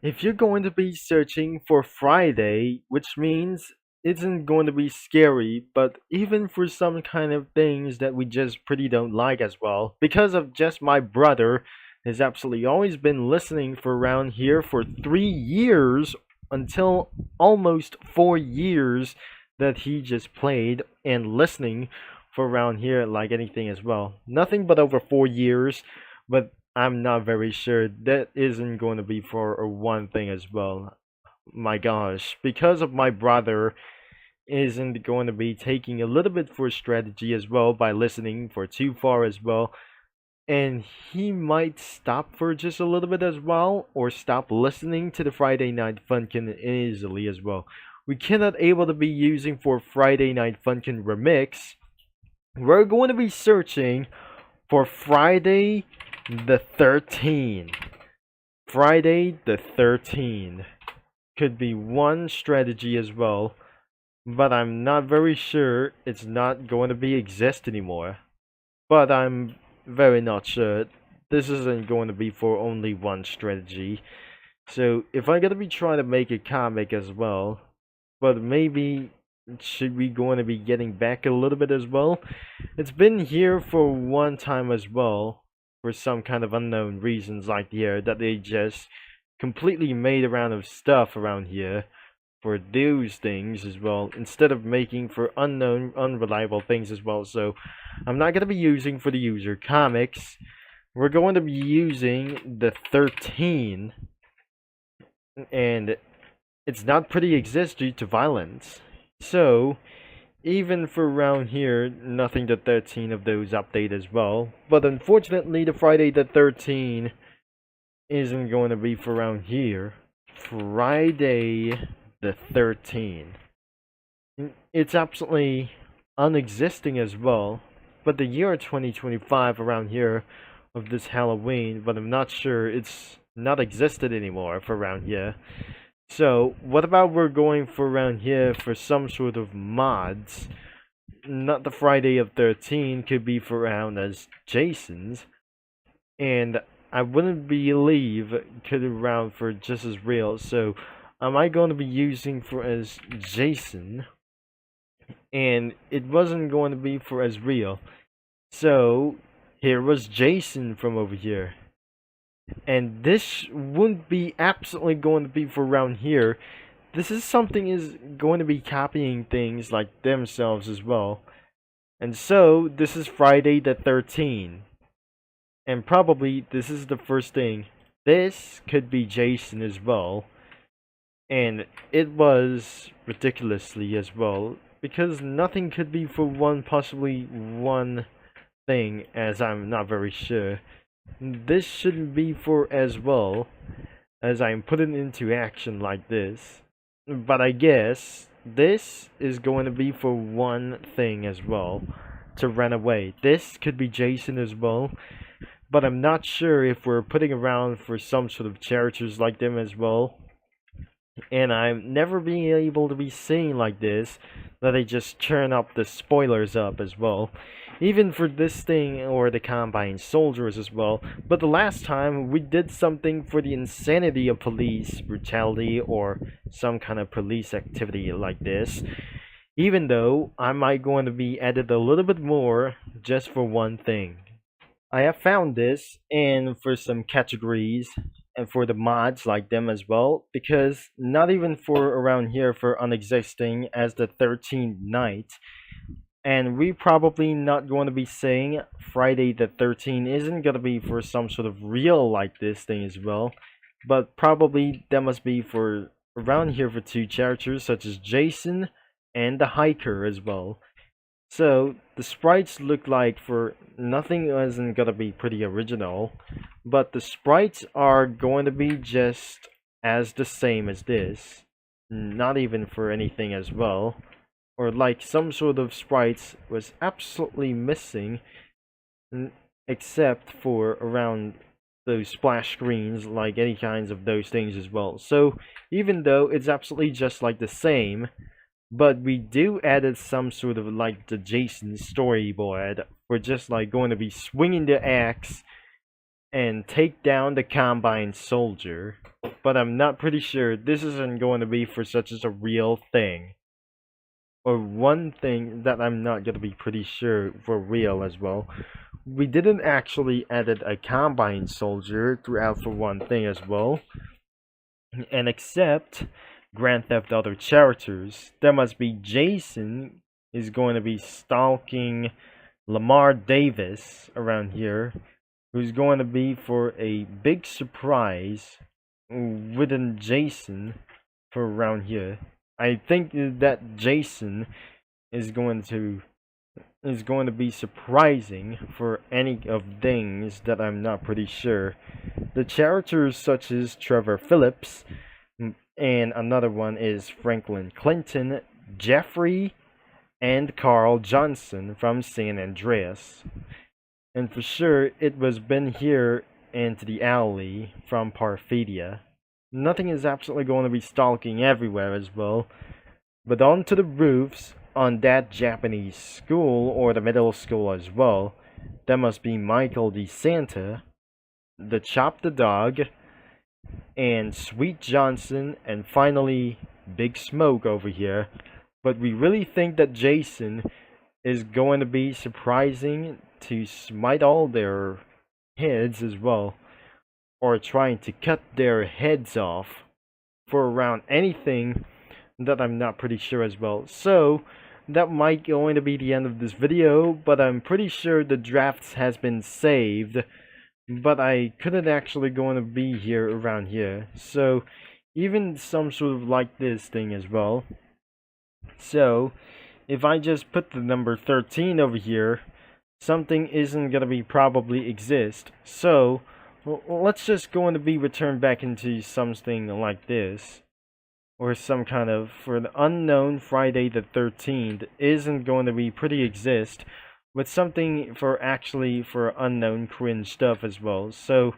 If you're going to be searching for Friday, which means it isn't going to be scary, but even for some kind of things that we just pretty don't like as well, because of just my brother has absolutely always been listening for around here for 3 years until almost 4 years that he just played and listening for around here like anything as well. Nothing but over 4 years, but I'm not very sure that isn't going to be for a one thing as well. My gosh, because of my brother isn't going to be taking a little bit for strategy as well by listening for too far as well. And he might stop for just a little bit as well, or stop listening to the Friday Night Funkin easily as well. We cannot able to be using for Friday Night Funkin remix. We're going to be searching for Friday the 13th. Friday the 13th could be one strategy as well, but I'm not very sure it's not going to be exist anymore. But I'm very not sure this isn't going to be for only one strategy. So if I'm gonna be trying to make a comic as well, but maybe should we going to be getting back a little bit as well? It's been here for one time as well, for some kind of unknown reasons like here that they just completely made around of stuff around here for those things as well, instead of making for unknown unreliable things as well. So I'm not going to be using for the user comics. We're going to be using the 13, and it's not pretty exist due to violence. So even for around here, nothing the 13 of those update as well. But unfortunately, the Friday the 13 isn't going to be for around here. Friday the 13. It's absolutely unexisting as well. But the year 2025 around here of this Halloween, but I'm not sure it's not existed anymore for around here. So what about we're going for around here for some sort of mods? Not the Friday of 13 could be for around as Jason's, and I wouldn't believe could around for just as real. So am I going to be using for as Jason, and it wasn't going to be for as real. So here was Jason from over here. And this wouldn't be absolutely going to be for around here. This is something is going to be copying things like themselves as well. And so this is Friday the 13th. And probably this is the first thing. This could be Jason as well. And it was ridiculously as well, because nothing could be for one, possibly one thing, as I'm not very sure. This shouldn't be for as well, as I'm putting into action like this. But I guess this is going to be for one thing as well, to run away. This could be Jason as well, but I'm not sure if we're putting around for some sort of characters like them as well. And I'm never being able to be seeing like this, that they just turn up the spoilers up as well. Even for this thing or the Combine Soldiers as well. But the last time we did something for the insanity of police brutality or some kind of police activity like this. Even though I might going to be added a little bit more just for one thing. I have found this and for some categories and for the mods like them as well, because not even for around here for unexisting as the 13th night, and we probably not going to be saying Friday the 13th isn't going to be for some sort of real like this thing as well, but probably that must be for around here for two characters such as Jason and the hiker as well. So the sprites look like for nothing isn't gonna be pretty original, but the sprites are going to be just as the same as this, not even for anything as well, or like some sort of sprites was absolutely missing, except for around those splash screens, like any kinds of those things as well. So even though it's absolutely just like the same, but we do added some sort of like the Jason storyboard. We're just like going to be swinging the axe and take down the Combine Soldier. but I'm not pretty sure this isn't going to be for such as a real thing. Or one thing that I'm not going to be pretty sure for real as well. We didn't actually added a combine soldier throughout for one thing as well. And except Grand Theft Auto characters, there must be Jason is going to be stalking Lamar Davis around here, who's going to be for a big surprise within Jason for around here. I think that Jason is going to be surprising for any of things that I'm not pretty sure. The characters such as Trevor Phillips, and another one is Franklin Clinton, Jeffrey, and Carl Johnson from San Andreas. And for sure, it was been here into the alley from Parfadia. Nothing is absolutely going to be stalking everywhere as well, but onto the roofs on that Japanese school or the middle school as well, that must be Michael DeSanta, the Chop the Dog, and Sweet Johnson, and finally Big Smoke over here. But we really think that Jason is going to be surprising to smite all their heads as well, or trying to cut their heads off for around anything that I'm not pretty sure as well. So that might going to be the end of this video, but I'm pretty sure the drafts has been saved, but I couldn't actually going to be here around here. So even some sort of like this thing as well. So if I just put the number 13 over here, something isn't gonna be probably exist. So let's just going to be returned back into something like this, or some kind of, for the unknown Friday the 13th isn't going to be pretty exist, but something for actually for unknown cringe stuff as well. So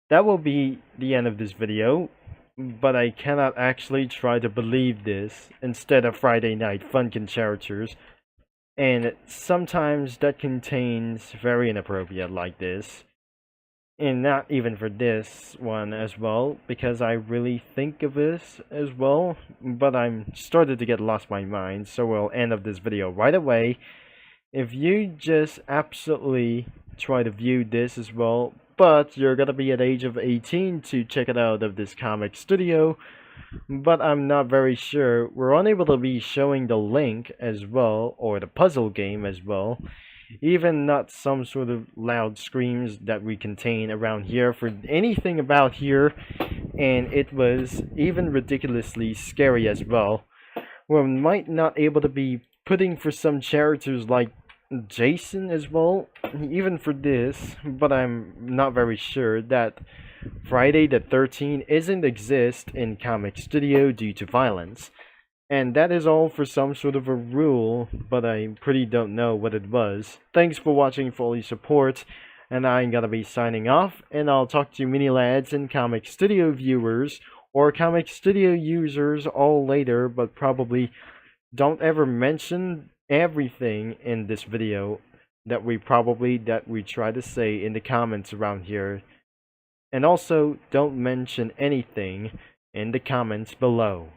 that will be the end of this video, but I cannot actually try to believe this instead of Friday Night Funkin characters, and sometimes that contains very inappropriate like this. And not even for this one as well, because I really think of this as well, but I'm started to get lost my mind, so we'll end of this video right away. If you just absolutely try to view this as well, but you're gonna be at age of 18 to check it out of this comic studio, but I'm not very sure. We're unable to be showing the link as well, or the puzzle game as well. Even not some sort of loud screams that we contain around here for anything about here, and it was even ridiculously scary as well. We might not able to be putting for some characters like Jason as well, even for this, but I'm not very sure that Friday the 13th isn't exist in Comic Studio due to violence. And that is all for some sort of a rule, but I pretty don't know what it was. Thanks for watching, for all your support, and I'm gonna be signing off, and I'll talk to you mini lads and Comic Studio viewers, or Comic Studio users all later, but probably don't ever mention everything in this video that we try to say in the comments around here. And also, don't mention anything in the comments below.